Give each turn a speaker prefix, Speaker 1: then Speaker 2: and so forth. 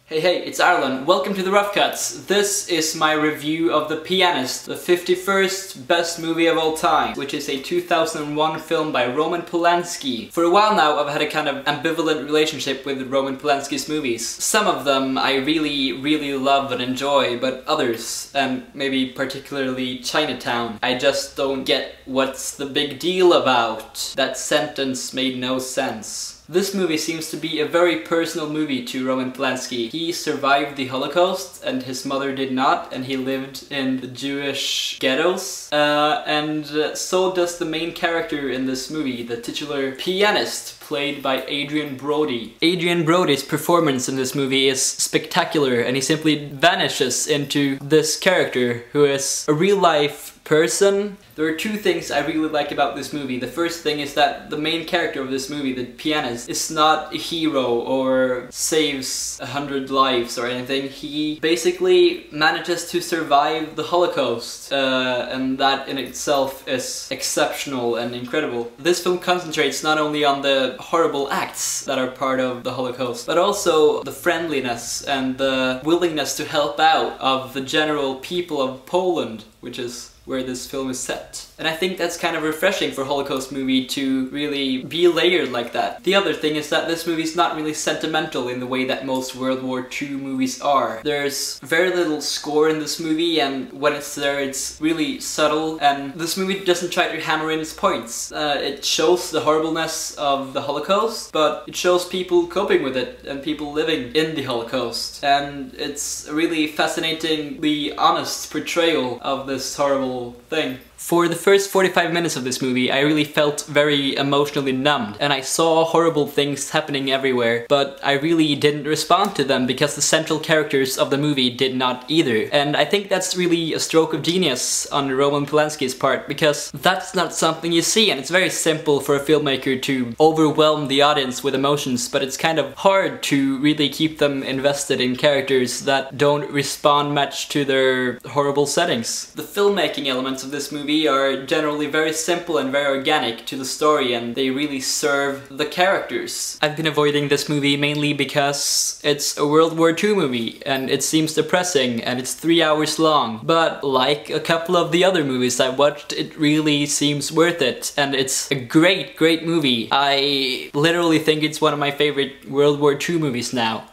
Speaker 1: Hey, it's Arlen. Welcome to TheRoughCuts. This is my review of The Pianist, the 51st best movie of all time, which is a 2001 film by Roman Polanski. For a while now, I've had a kind of ambivalent relationship with Roman Polanski's movies. Some of them I really love and enjoy, but others, and maybe particularly Chinatown, I just don't get what's the big deal about. That sentence made no sense. This movie seems to be a very personal movie to Roman Polanski. He survived the Holocaust and his mother did not, and he lived in the Jewish ghettos. So does the main character in this movie, the titular pianist, played by Adrien Brody. Adrien Brody's performance in this movie is spectacular, and he simply vanishes into this character who is a real-life person. There are two things I really like about this movie. The first thing is that the main character of this movie, the pianist, is not a hero or saves 100 lives or anything. He basically manages to survive the Holocaust, and that in itself is exceptional and incredible. This film concentrates not only on the horrible acts that are part of the Holocaust, but also the friendliness and the willingness to help out of the general people of Poland, which is where this film is set. And I think that's kind of refreshing for a Holocaust movie to really be layered like that. The other thing is that this movie's not really sentimental in the way that most World War II movies are. There's very little score in this movie, and when it's there it's really subtle, and this movie doesn't try to hammer in its points. It shows the horribleness of the Holocaust, but it shows people coping with it and people living in the Holocaust. And it's a really fascinatingly honest portrayal of this horrible thing. For the first 45 minutes of this movie, I really felt very emotionally numbed, and I saw horrible things happening everywhere, but I really didn't respond to them because the central characters of the movie did not either. And I think that's really a stroke of genius on Roman Polanski's part, because that's not something you see, and it's very simple for a filmmaker to overwhelm the audience with emotions, but it's kind of hard to really keep them invested in characters that don't respond much to their horrible settings. The filmmaking elements of this movie are generally very simple and very organic to the story, and they really serve the characters. I've been avoiding this movie mainly because it's a World War II movie, and it seems depressing, and it's 3 hours long. But like a couple of the other movies I watched, it really seems worth it, and it's a great movie. I literally think it's one of my favorite World War II movies now.